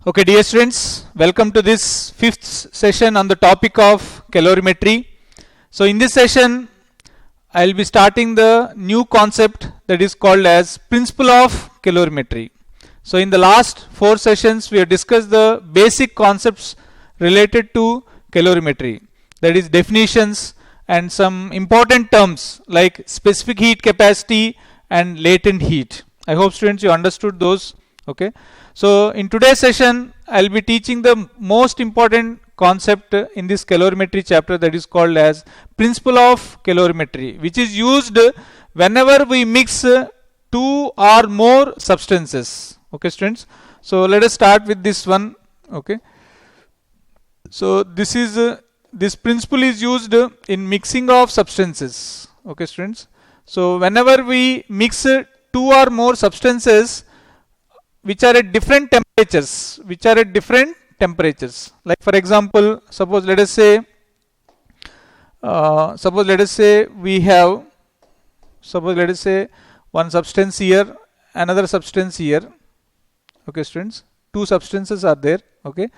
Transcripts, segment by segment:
Okay, dear students, welcome to this fifth session on the topic of calorimetry. So in this session, I will be starting the new concept that is called as principle of calorimetry. So in the last four sessions, we have discussed the basic concepts related to calorimetry, that is definitions and some important terms like specific heat capacity and latent heat. I hope students you understood those. Okay. So in today's session, I will be teaching the most important concept in this calorimetry chapter, that is called as principle of calorimetry, which is used whenever we mix two or more substances. Okay, students. So let us start with this one. Okay. So this principle is used in mixing of substances. Okay, students. So whenever we mix two or more substances which are at different temperatures, like for example, suppose let us say we have one substance here, another substance here. Okay, students, two substances are there. Okay,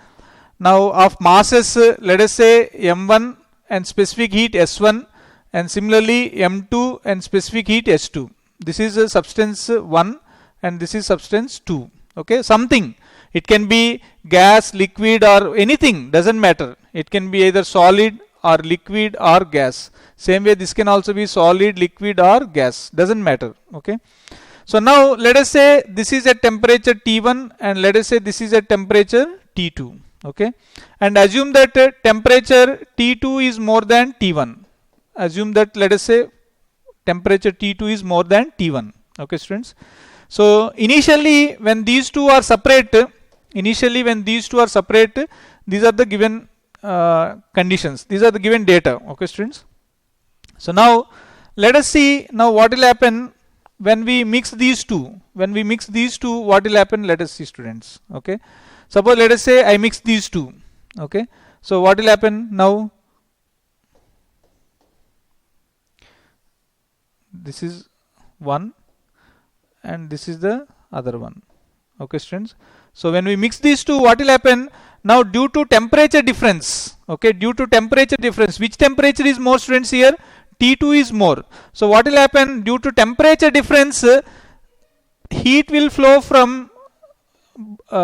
now of masses, let us say m1 and specific heat s1, and similarly m2 and specific heat s2. This is a substance 1 and this is substance 2. Okay, something, it can be gas, liquid or anything, doesn't matter. It can be either solid or liquid or gas. Same way this can also be solid, liquid or gas, doesn't matter. Okay, so now let us say this is at temperature T1 and let us say this is at temperature T2. Okay, and assume that temperature T2 is more than T1. Assume that, let us say, temperature T2 is more than T1. Okay, students. So initially when these two are separate, these are the given conditions. These are the given data. Okay, students. So now let us see now what will happen when we mix these two. What will happen? Let us see, students. Okay. Suppose let us say I mix these two. Okay. So what will happen now? This is one and this is the other one. Okay, students. So when we mix these two, what will happen? Now due to temperature difference, which temperature is more, students? Here T2 is more. So what will happen? Due to temperature difference, heat will flow from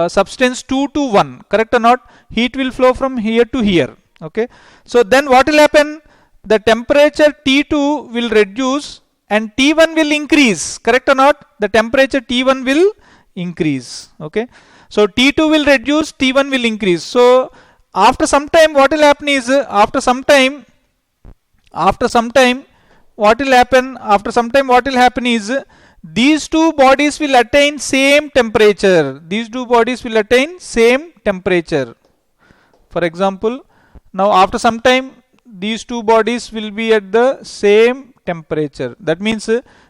substance 2 to 1, correct or not? Heat will flow from here to here. Okay, so then what will happen? The temperature T2 will reduce and T1 will increase, correct or not? The temperature T1 will increase. Okay, so T2 will reduce, T1 will increase. So after some time what will happen is, after some time what will happen is these two bodies will attain same temperature. For example, now after some time these two bodies will be at the same temperature. That means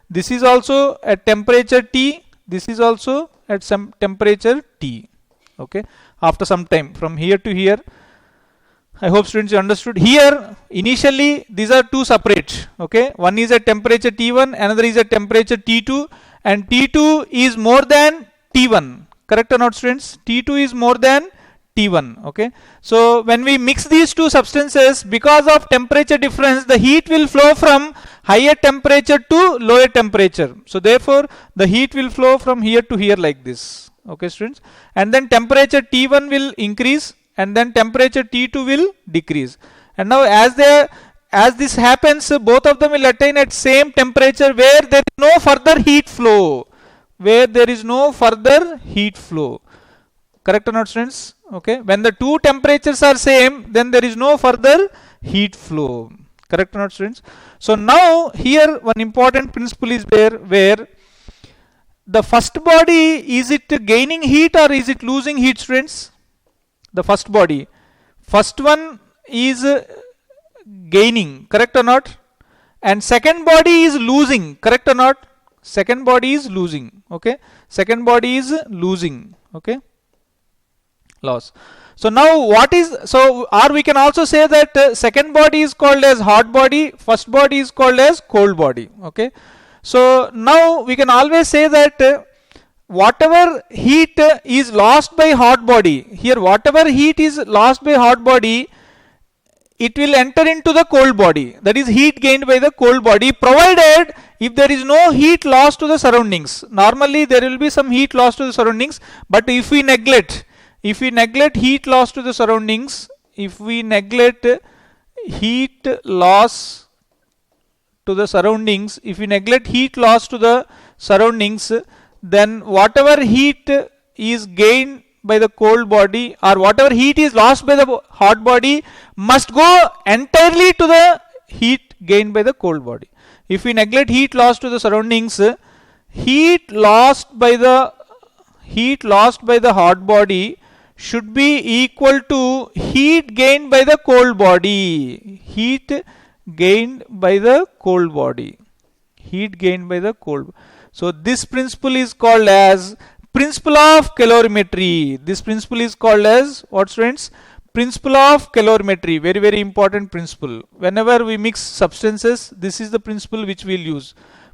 this is also at temperature T, this is also at some temperature T. Okay, after some time from here to here. I hope students you understood. Here initially these are two separate. Okay, one is at temperature T1, another is at temperature T2, and T2 is more than T1, correct or not, students? T2 is more than T1. Okay, so when we mix these two substances, because of temperature difference, the heat will flow from higher temperature to lower temperature. So therefore the heat will flow from here to here like this. Okay, students, and then temperature T1 will increase and then temperature T2 will decrease. And now as this happens, both of them will attain at same temperature where there is no further heat flow. Correct or not, students? Okay, when the two temperatures are same, then there is no further heat flow. Correct or not, students? So now here one important principle is there, where the first body, is it gaining heat or is it losing heat, students? The first body, first one is gaining, correct or not? And second body is losing, correct or not? Second body is losing. Okay, okay, loss. So now or we can also say that second body is called as hot body, first body is called as cold body. Okay, so now we can always say that whatever heat is lost by hot body, here whatever heat is lost by hot body, it will enter into the cold body. That is heat gained by the cold body, provided if there is no heat lost to the surroundings. Normally there will be some heat lost to the surroundings, but if we neglect heat loss to the surroundings, if we neglect heat loss to the surroundings, then whatever heat is gained by the cold body, or whatever heat is lost by the hot body, must go entirely to the heat gained by the cold body. If we neglect heat loss to the surroundings, heat lost by the hot body should be equal to heat gained by the cold body. So this principle is called as principle of calorimetry. This principle is called as what, students? Principle of calorimetry. Very, very important principle. Whenever we mix substances, this is the principle which we will use.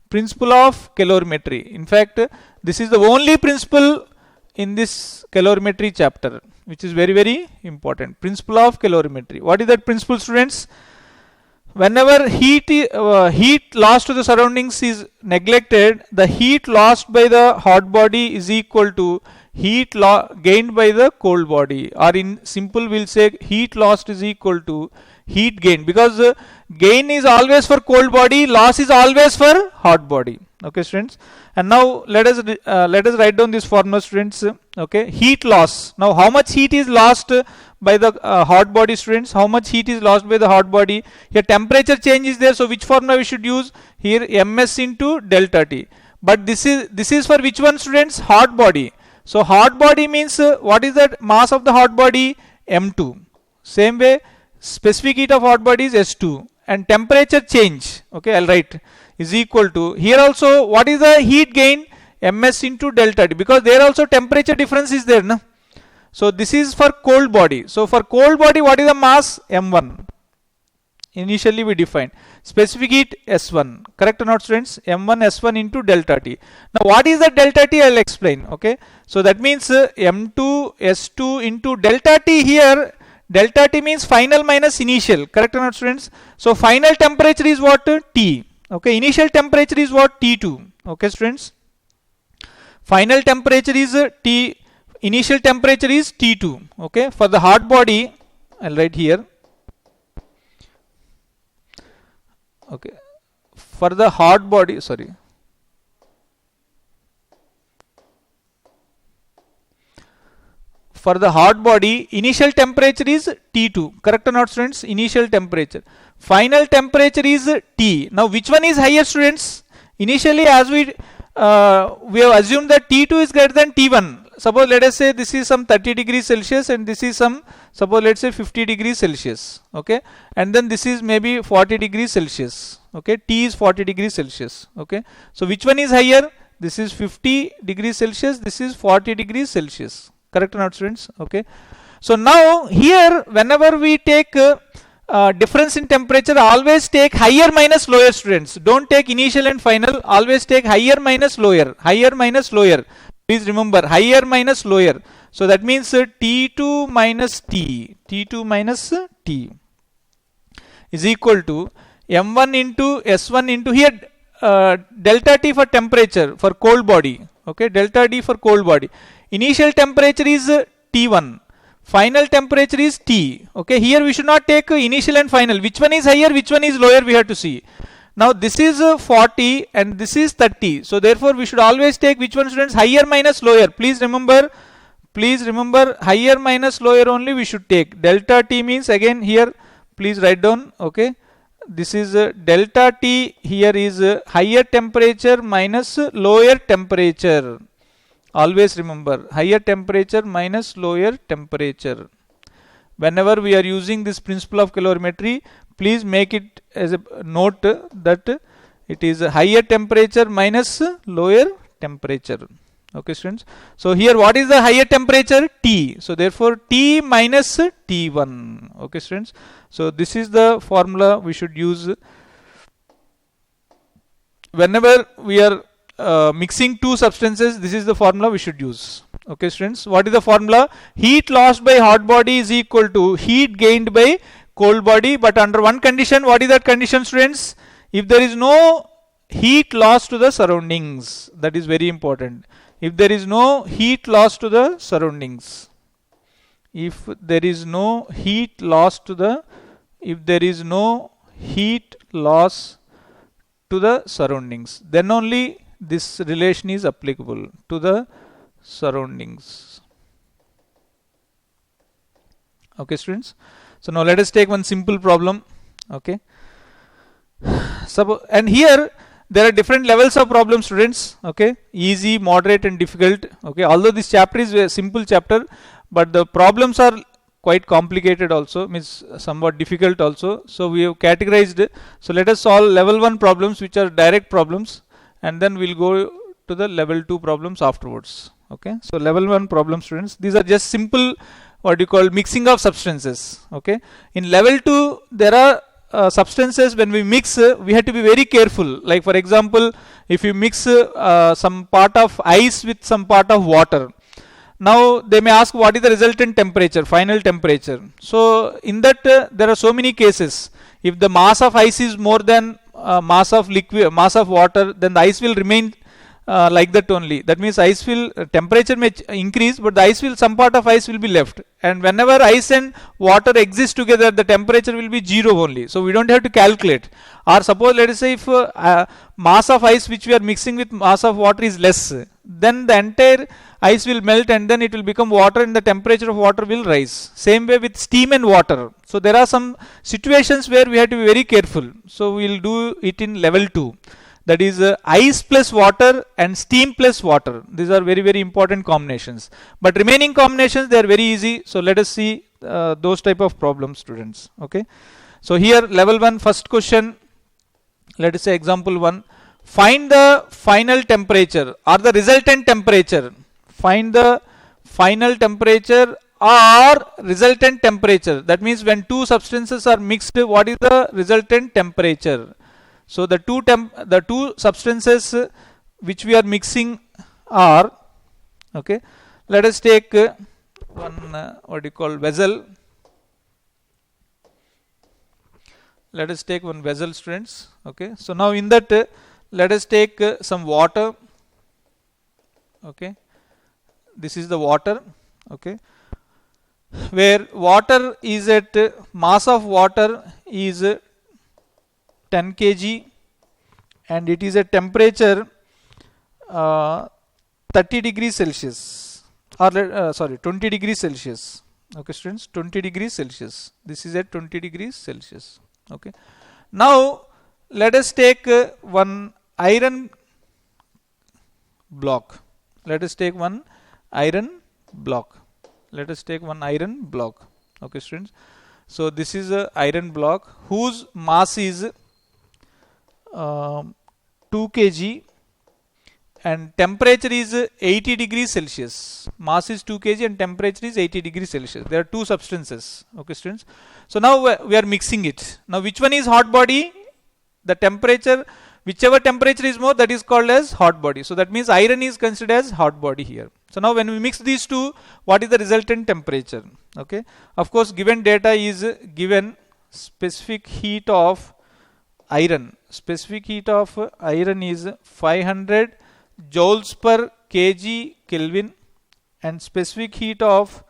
Principle of calorimetry. In fact, this is the only principle in this calorimetry chapter, which is very, very important. Principle of calorimetry. What is that principle, students? Whenever heat lost to the surroundings is neglected, the heat lost by the hot body is equal to heat gained by the cold body, or in simple we'll say heat lost is equal to heat gain, because gain is always for cold body, loss is always for hot body. Okay, students. And now let us write down this formula, students. Okay, heat loss. Now how much heat is lost by the hot body, students? How much heat is lost by the hot body? Here temperature change is there, so which formula we should use? Here ms into delta T. But this is for which one, students? Hot body. So hot body means what is the mass of the hot body? M2. Same way specific heat of hot body is S2, and temperature change, okay, I'll write, is equal to, here also what is the heat gain? Ms into delta T, because there also temperature difference is there, no? So this is for cold body. So for cold body, what is the mass? M1. Initially we defined. Specific heat S1. Correct or not, students? M1 S1 into delta T. Now what is the delta T? I'll explain. Okay. So that means M2 S2 into delta T. Here delta T means final minus initial. Correct or not, students? So final temperature is what? T. Okay. Initial temperature is what? T2. Okay, students. Final temperature is T. Initial temperature is T2. Okay. For the hot body, I'll write here. Okay. For the hot body, sorry. For the hot body, initial temperature is T2. Correct or not, students? Initial temperature. Final temperature is T. Now, which one is higher, students? Initially, as we have assumed that T2 is greater than T1. Suppose let us say this is some 30 degrees Celsius and this is some, suppose let's say 50 degrees Celsius. Okay. And then this is maybe 40 degrees Celsius. Okay. T is 40 degrees Celsius. Okay. So which one is higher? This is 50 degrees Celsius. This is 40 degrees Celsius. Correct or not, students? Okay. So now here whenever we take difference in temperature, always take higher minus lower, students. Don't take initial and final. Always take higher minus lower. Higher minus lower. Please remember higher minus lower. So that means T2 minus T. T2 minus T is equal to M1 into S1 into here delta T for temperature for cold body. Okay. Delta T for cold body. Initial temperature is T1. Final temperature is T. Okay. Here we should not take initial and final. Which one is higher? Which one is lower? We have to see. Now this is 40 and this is 30. So therefore we should always take which one, students? Higher minus lower. Please remember higher minus lower only we should take. Delta T means again here please write down. Okay. This is delta T here is higher temperature minus lower temperature. Always remember higher temperature minus lower temperature. Whenever we are using this principle of calorimetry, please make it as a note that it is a higher temperature minus lower temperature. Okay, students. So here what is the higher temperature? T. So therefore T minus T1. Okay, students. So this is the formula we should use whenever we are mixing two substances, this is the formula we should use. Okay students, what is the formula? Heat lost by hot body is equal to heat gained by cold body, but under one condition. What is that condition students? If there is no heat loss to the surroundings, that is very important. If there is no heat loss to the surroundings, if there is no heat loss to the, if there is no heat loss to the surroundings, then only this relation is applicable to the surroundings. Okay students, so now let us take one simple problem. Okay, so and here there are different levels of problems students. Okay, easy, moderate and difficult. Okay, although this chapter is a simple chapter, but the problems are quite complicated also, means somewhat difficult also. So we have categorized. So let us solve level 1 problems, which are direct problems, and then we'll go to the level 2 problems afterwards. Okay, so level 1 problem students, these are just simple, what you call, mixing of substances. Okay, in level 2 there are substances, when we mix, we have to be very careful. Like for example, if you mix some part of ice with some part of water, now they may ask what is the resultant temperature, final temperature. So in that there are so many cases. If the mass of ice is more than mass of liquid, mass of water, then the ice will remain like that only. That means ice will, temperature may increase, but the ice will, some part of ice will be left. And whenever ice and water exist together, the temperature will be 0 only. So we don't have to calculate. Or suppose, let us say, if mass of ice which we are mixing with mass of water is less, then the entire ice will melt and then it will become water and the temperature of water will rise. Same way with steam and water. So there are some situations where we have to be very careful. So we will do it in level 2. That is ice plus water and steam plus water. These are very, very important combinations. But remaining combinations, they are very easy. So let us see those type of problems, students. Okay. So here level 1, first question. Let us say example 1. Find the final temperature or the resultant temperature. Find the final temperature or resultant temperature. That means when two substances are mixed, what is the resultant temperature? So the two substances which we are mixing are, okay, let us take one what you call vessel. Let us take one vessel, students. Okay, so now in that let us take some water. Okay, this is the water. Okay, where water is at, mass of water is 10 kg and it is a temperature 30 degrees Celsius or 20 degrees Celsius. Okay students, 20 degrees Celsius. This is at 20 degrees Celsius. Okay. Now let us take one iron block. Let us take one iron block. Let us take one iron block. Okay students. So this is a iron block whose mass is 2 kg and temperature is 80 degrees Celsius. Mass is 2 kg and temperature is 80 degrees Celsius. There are two substances. Okay students. So now we are mixing it. Now which one is hot body? The temperature, whichever temperature is more, that is called as hot body. So that means iron is considered as hot body here. So now when we mix these two, what is the resultant temperature? Okay. Of course given data is given specific heat of iron. Specific heat of iron is 500 joules per kg Kelvin and specific heat of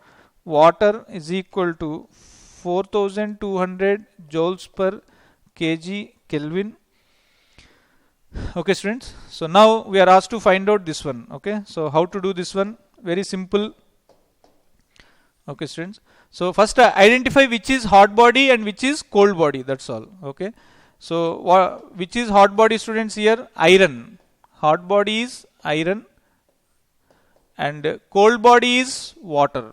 water is equal to 4200 joules per kg Kelvin. Okay students, so now we are asked to find out this one. Okay, so how to do this one? Very simple. Okay students, so first identify which is hot body and which is cold body, that's all. Okay, so which is hot body, students? Here iron. Hot body is iron and cold body is water.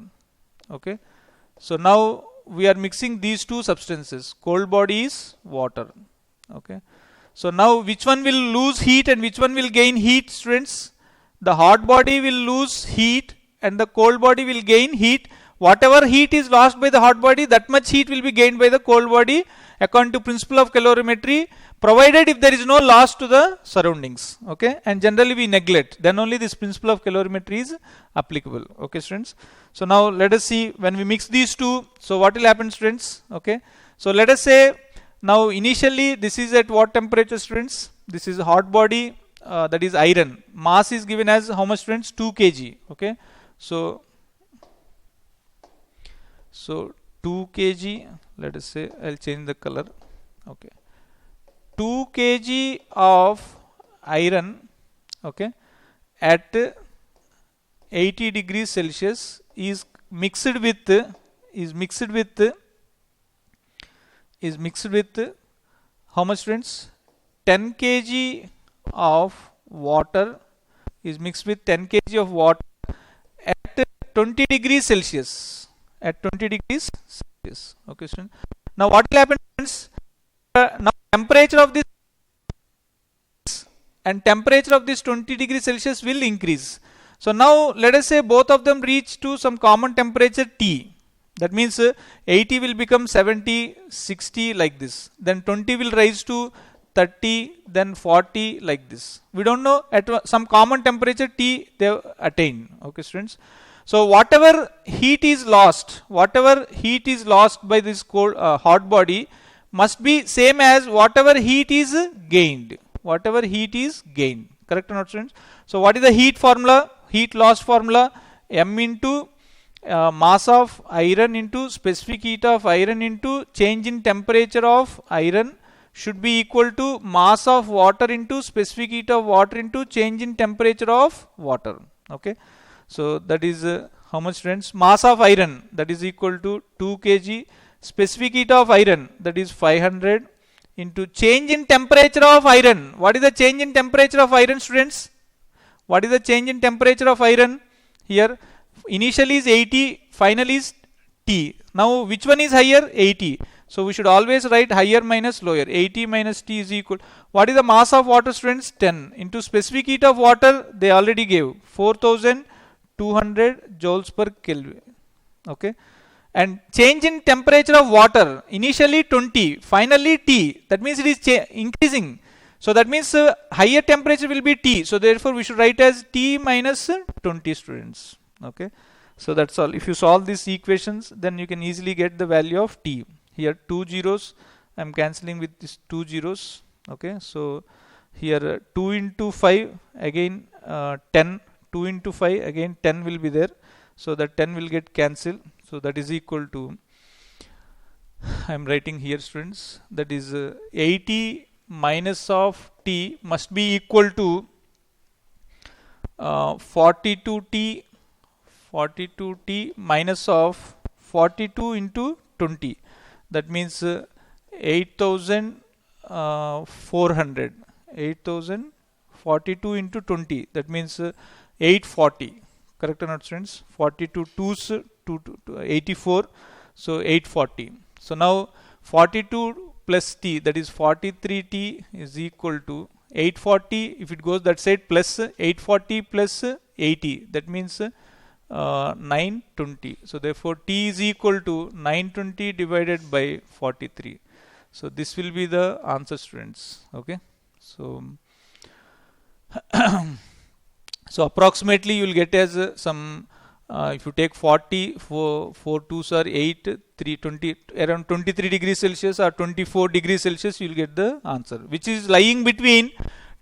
Okay, so now we are mixing these two substances. Cold body is water. Okay, so now which one will lose heat and which one will gain heat, students? The hot body will lose heat and the cold body will gain heat. Whatever heat is lost by the hot body, that much heat will be gained by the cold body according to principle of calorimetry. provided if there is no loss to the surroundings. Okay, and generally we neglect, then only this principle of calorimetry is applicable. Okay students, so now let us see when we mix these two, so what will happen students. Okay, so let us say now initially this is at what temperature students? This is a hot body, that is iron. Mass is given as how much students? 2 kg. Okay, so 2 kg, let us say, I'll change the color. Okay, 2 kg of iron, okay, at 80 degrees Celsius is mixed with how much students? 10 kg of water is mixed with 10 kg of water at 20 degrees Celsius. At 20 degrees Celsius. Okay, students. Now what will happen, students? Now temperature of this and temperature of this 20 degrees Celsius will increase. So now let us say both of them reach to some common temperature T. That means 80 will become 70, 60 like this. Then 20 will rise to 30, then 40 like this. We don't know, at some common temperature T they have attained. Okay students. So whatever heat is lost by this cold, hot body must be same as whatever heat is gained. Correct or not students? So what is the heat formula? Heat loss formula: M into mass of iron into specific heat of iron into change in temperature of iron should be equal to mass of water into specific heat of water into change in temperature of water. Okay, so that is how much students? Mass of iron, that is equal to 2 kg, specific heat of iron, that is 500, into change in temperature of iron. What is the change in temperature of iron, students? What is the change in temperature of iron? Here initially is 80, final is T. Now which one is higher? 80. So we should always write higher minus lower. 80 minus T is equal. What is the mass of water, students? 10. Into specific heat of water, they already gave 4200 joules per Kelvin. Okay, and change in temperature of water, initially 20, finally T. That means it is increasing. So that means higher temperature will be T. So therefore we should write as T minus 20, students. Okay, so that's all. If you solve these equations, then you can easily get the value of T. Here 2 zeros, I'm cancelling with these 2 zeros. Okay, so here 2 into 5 again 10, 2 into 5 again 10 will be there. So that 10 will get cancelled. So that is equal to, I'm writing here students, that is 80 minus of T must be equal to 42T minus of 42 into 20. That means 8400. 8042 into 20. That means 840. Correct or not, students? 42 2s to 84. So 840. So now 42 plus T, that is 43T, is equal to 840. If it goes that side, plus 840 plus 80. That means 920. So therefore T is equal to 920 divided by 43. So this will be the answer, students. Okay, so so approximately you will get as some if you take 40, 4 2s are 8, 3 20, around 23 degrees Celsius or 24 degrees Celsius, you will get the answer, which is lying between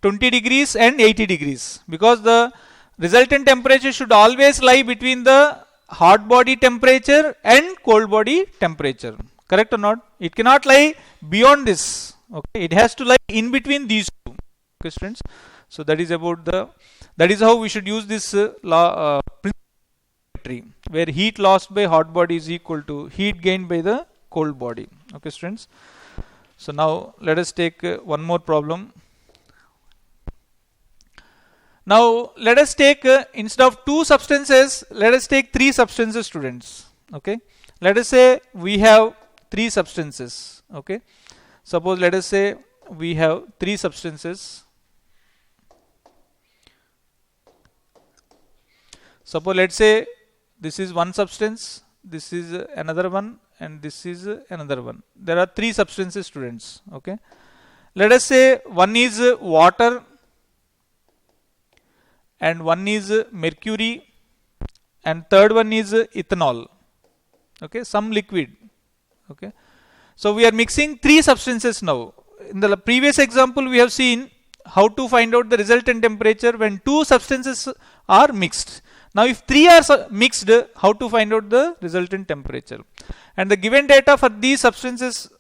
20 degrees and 80 degrees, because the resultant temperature should always lie between the hot body temperature and cold body temperature. Correct or not? It cannot lie beyond this. Okay, it has to lie in between these two. Okay, students. So that is about that is how we should use this law principle, where heat lost by hot body is equal to heat gained by the cold body. Okay, students. So now let us take one more problem. Now let us take instead of 2 substances, let us take 3 substances, students. Okay, let us say we have 3 substances. Okay, suppose let us say we have 3 substances. Suppose let's say this is one substance, this is another one, and this is another one. There are 3 substances, students. Okay, let us say one is water and one is mercury and third one is ethanol. Okay, some liquid. Okay, so we are mixing three substances now. In the previous example we have seen how to find out the resultant temperature when two substances are mixed. Now if three are mixed, how to find out the resultant temperature? And the given data for these substances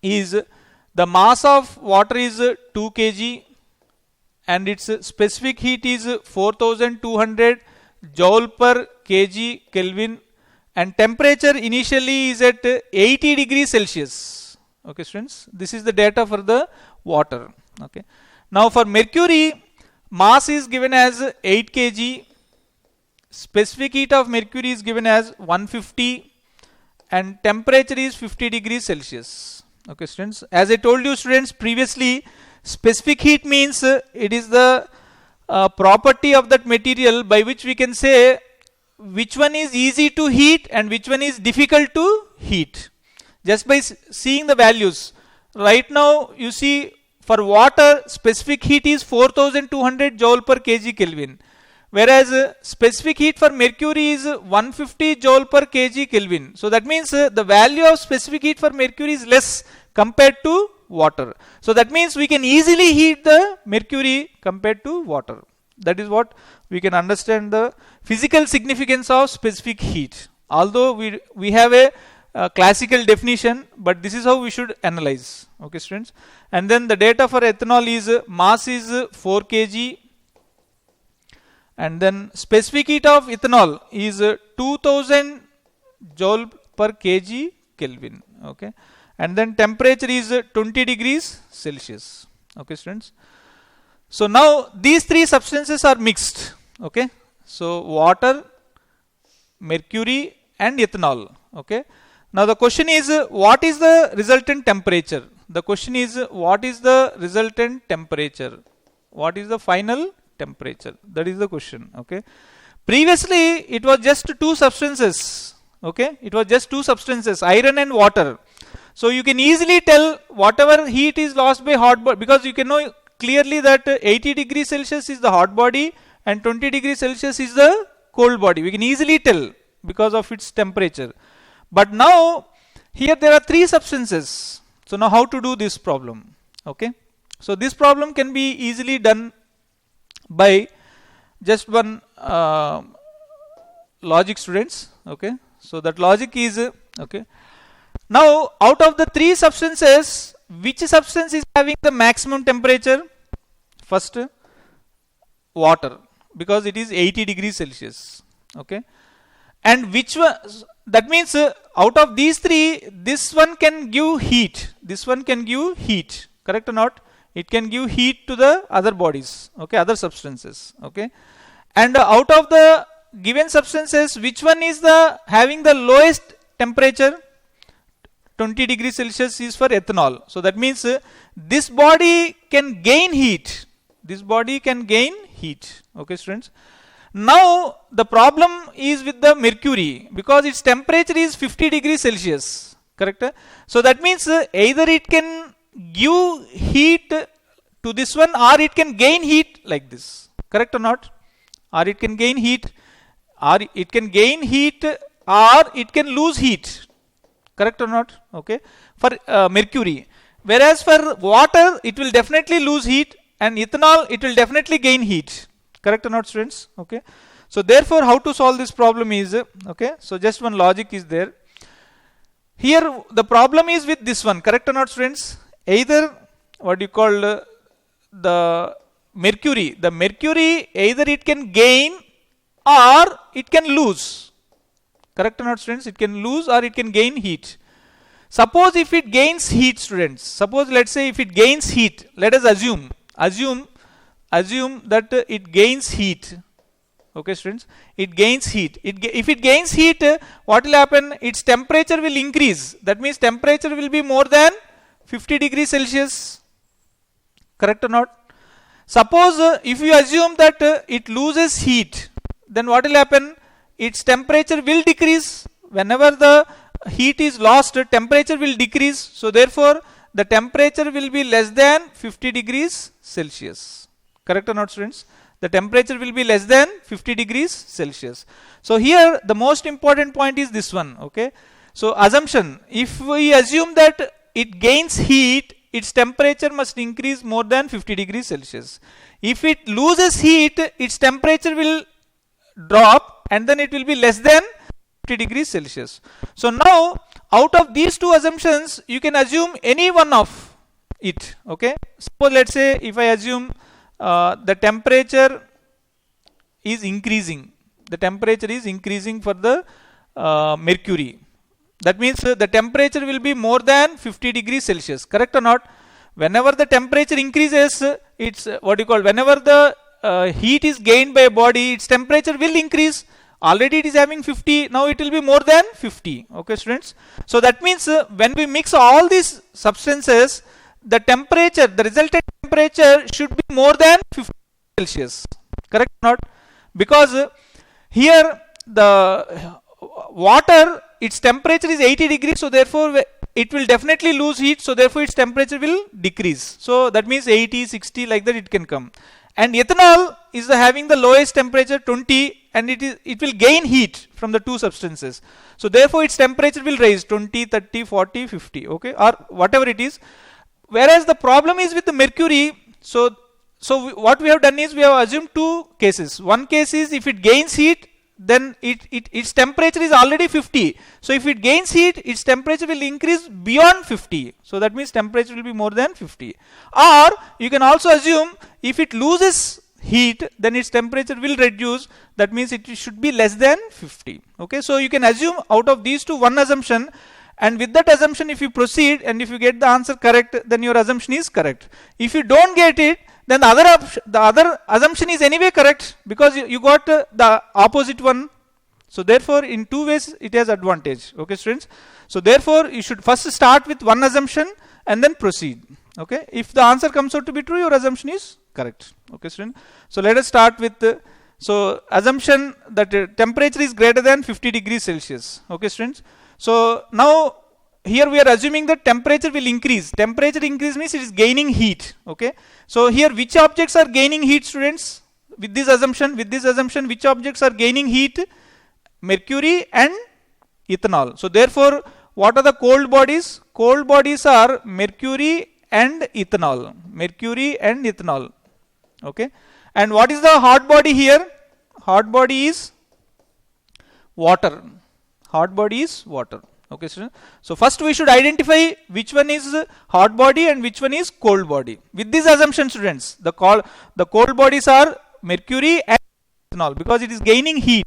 is the mass of water is 2 kg and its specific heat is 4200 joule per kg Kelvin, and temperature initially is at 80 degrees Celsius. Okay students, this is the data for the water. Okay, now for mercury, mass is given as 8 kg, specific heat of mercury is given as 150 and temperature is 50 degrees Celsius. Okay students, as I told you students previously, specific heat means it is the property of that material by which we can say which one is easy to heat and which one is difficult to heat, just by seeing the values. Right now you see for water specific heat is 4200 joule per kg Kelvin, whereas specific heat for mercury is 150 joule per kg Kelvin. So that means the value of specific heat for mercury is less compared to water. So that means we can easily heat the mercury compared to water. That is what we can understand the physical significance of specific heat. Although we have a classical definition, but this is how we should analyze. Okay students, and then the data for ethanol is mass is 4 kg and then specific heat of ethanol is 2000 joule per kg Kelvin. Okay, and then temperature is 20 degrees Celsius. Okay students, so now these three substances are mixed. Okay, so water, mercury and ethanol. Okay, now the question is what is the resultant temperature? The question is what is the resultant temperature? What is the final temperature? That is the question. Okay, previously it was just two substances. Okay, it was just two substances, iron and water. So you can easily tell whatever heat is lost by hot body, because you can know clearly that 80 degrees Celsius is the hot body and 20 degrees Celsius is the cold body. We can easily tell because of its temperature. But now here there are three substances. So now how to do this problem? Okay, so this problem can be easily done by just one logic students. Okay, so that logic is okay. Now out of the three substances, which substance is having the maximum temperature? First, water, because it is 80 degrees Celsius. Okay, and which one? That means out of these three, this one can give heat. This one can give heat. Correct or not? It can give heat to the other bodies. Okay, other substances. Okay, and out of the given substances, which one is the having the lowest temperature? 20 degrees Celsius is for ethanol. So that means this body can gain heat. This body can gain heat. Okay students. Now the problem is with the mercury, because its temperature is 50 degrees Celsius. Correct? So that means either it can give heat to this one or it can gain heat like this. Correct or not? Or it can gain heat, or it can gain heat, or it can lose heat. Correct or not? Okay, for mercury. Whereas for water it will definitely lose heat, and ethanol it will definitely gain heat. Correct or not students? Okay, so therefore how to solve this problem is, okay, so just one logic is there. Here the problem is with this one. Correct or not students? Either what you call the mercury either it can gain or it can lose. Correct or not students? It can lose or it can gain heat. Suppose if it gains heat students, suppose let's say if it gains heat, let us assume that it gains heat. Okay students, it gains heat. If it gains heat, what will happen? Its temperature will increase. That means temperature will be more than 50 degrees Celsius. Correct or not? Suppose if you assume that it loses heat, then what will happen? Its temperature will decrease. Whenever the heat is lost, temperature will decrease. So therefore the temperature will be less than 50 degrees Celsius. Correct or not, students? The temperature will be less than 50 degrees Celsius. So here the most important point is this one. Okay. So assumption, if we assume that it gains heat, its temperature must increase more than 50 degrees Celsius. If it loses heat, its temperature will drop and then it will be less than 50 degrees Celsius. So now out of these two assumptions, you can assume any one of it. Okay. Suppose let's say if I assume the temperature is increasing. The temperature is increasing for the mercury. That means the temperature will be more than 50 degrees Celsius. Correct or not? Whenever the temperature increases, it's whenever the heat is gained by a body, its temperature will increase. Already it is having 50, now it will be more than 50. Okay, students? So that means when we mix all these substances, the temperature, the resultant temperature should be more than 50 Celsius. Correct or not? Because here the water, its temperature is 80 degrees, so therefore it will definitely lose heat, so therefore its temperature will decrease. So that means 80, 60, like that it can come. And ethanol is having the lowest temperature, 20, and it will gain heat from the two substances. So therefore its temperature will rise 20, 30, 40, 50, okay, or whatever it is. Whereas the problem is with the mercury. So what we have done is we have assumed two cases. One case is if it gains heat, then its temperature is already 50. So if it gains heat, its temperature will increase beyond 50. So that means temperature will be more than 50. Or you can also assume if it loses heat, then its temperature will reduce. That means it should be less than 50. Okay, so you can assume out of these two one assumption, and with that assumption if you proceed and if you get the answer correct, then your assumption is correct. If you don't get it, then the other assumption is anyway correct, because you got the opposite one. So therefore in two ways it has advantage. Okay, students? So therefore you should first start with one assumption and then proceed. Okay, if the answer comes out to be true, your assumption is correct. Okay, students? So let us start with so assumption that temperature is greater than 50 degrees Celsius. Okay, students? So now here we are assuming that temperature will increase. Temperature increase means it is gaining heat. Okay. So here which objects are gaining heat, students? With this assumption, which objects are gaining heat? Mercury and ethanol. So therefore, what are the cold bodies? Cold bodies are mercury and ethanol. Mercury and ethanol. Okay. And what is the hot body here? Hot body is water. Hot body is water. Okay, so first we should identify which one is hot body and which one is cold body. With this assumption, students, the cold bodies are mercury and ethanol because it is gaining heat.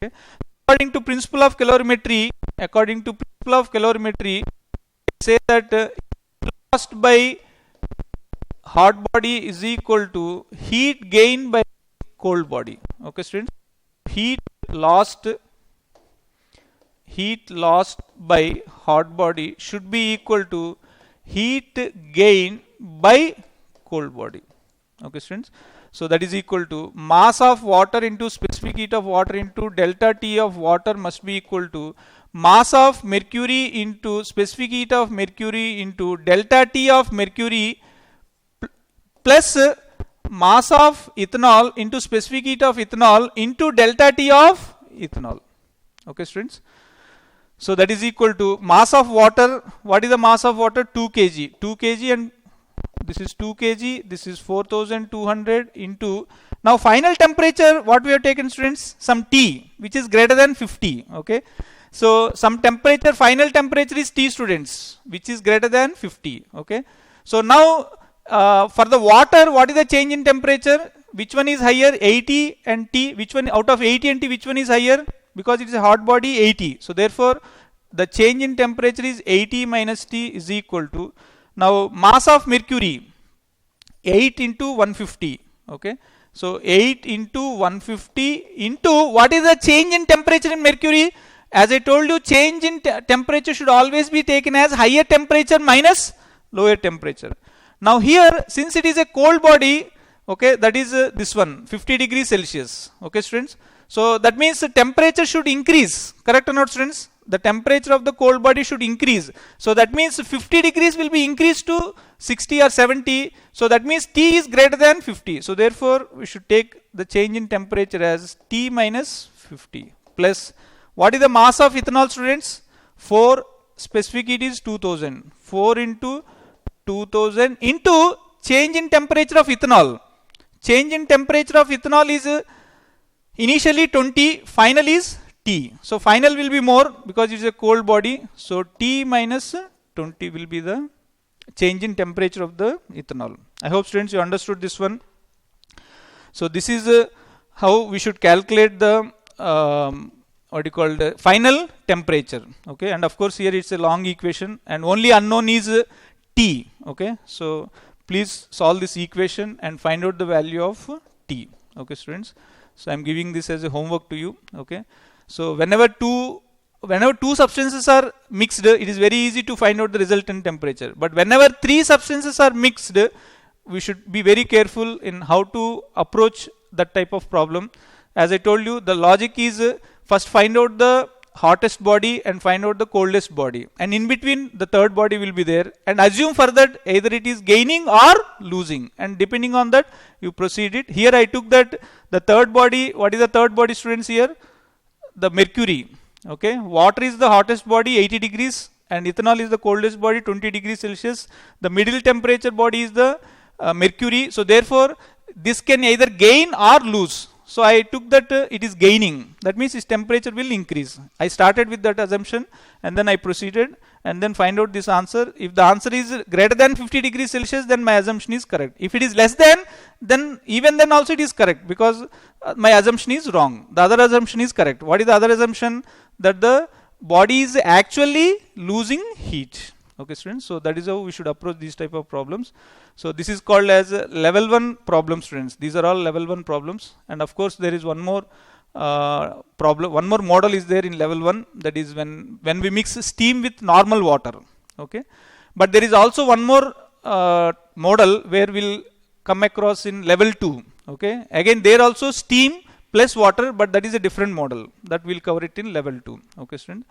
Okay. According to principle of calorimetry, say that lost by hot body is equal to heat gained by cold body. Okay, students, heat lost by hot body should be equal to heat gain by cold body. Okay, students. So that is equal to mass of water into specific heat of water into delta T of water must be equal to mass of mercury into specific heat of mercury into delta T of mercury plus mass of ethanol into specific heat of ethanol into delta T of ethanol. Okay, students. So that is equal to mass of water. What is the mass of water? 2 kg. 2 kg and this is 2 kg. This is 4200 into. Now final temperature, what we have taken, students? Some T which is greater than 50. Okay. So some temperature, final temperature is T, students, which is greater than 50. Okay. So now for the water, what is the change in temperature? Which one is higher? 80 and T. Which one out of 80 and T? Which one is higher? Because it is a hot body, 80. So therefore the change in temperature is 80 minus T is equal to, now mass of mercury 8 into 150. Okay. So 8 into 150 into what is the change in temperature in mercury? As I told you, change in temperature should always be taken as higher temperature minus lower temperature. Now here, since it is a cold body, okay, that is this one, 50 degrees Celsius. Okay, students. So that means the temperature should increase. Correct or not, students? the temperature of the cold body should increase. So that means 50 degrees will be increased to 60 or 70. So that means T is greater than 50. So therefore we should take the change in temperature as T minus 50 plus, what is the mass of ethanol, students? 4, specific heat is 2000. 4 into 2000 into change in temperature of ethanol. Change in temperature of ethanol is initially 20, final is T. So final will be more because it is a cold body. So T minus 20 will be the change in temperature of the ethanol. I hope students you understood this one. So this is how we should calculate the what you call the final temperature. Okay, and of course here it's a long equation and only unknown is T. Okay, so please solve this equation and find out the value of T. Okay, students. So I'm giving this as a homework to you. Okay, so whenever two substances are mixed, it is very easy to find out the resultant temperature. But whenever 3 substances are mixed, we should be very careful in how to approach that type of problem. As I told you, the logic is first find out the hottest body and find out the coldest body, and in between the third body will be there, and assume for that either it is gaining or losing, and depending on that you proceed it. Here I took that the third body. What is the third body, students? Here the mercury. Okay, water is the hottest body, 80 degrees, and ethanol is the coldest body, 20 degrees Celsius. The middle temperature body is the mercury. So therefore this can either gain or lose. So I took that it is gaining. That means its temperature will increase. I started with that assumption and then I proceeded and then find out this answer. If the answer is greater than 50 degrees Celsius, then my assumption is correct. If it is less than, then even then also it is correct because my assumption is wrong. The other assumption is correct. What is the other assumption? That the body is actually losing heat. Okay, students. So that is how we should approach these type of problems. So this is called as level 1 problem, students. These are all level 1 problems, and of course there is one more problem. One more model is there in level 1. That is when we mix steam with normal water. Okay, but there is also one more model where we'll come across in level 2. Okay, again there also steam plus water, but that is a different model that we'll cover it in level 2. Okay, students.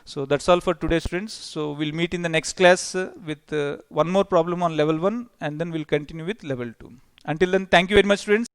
So that's all for today, students. So we'll meet in the next class with one more problem on level 1 and then we'll continue with level 2. Until then, thank you very much, students.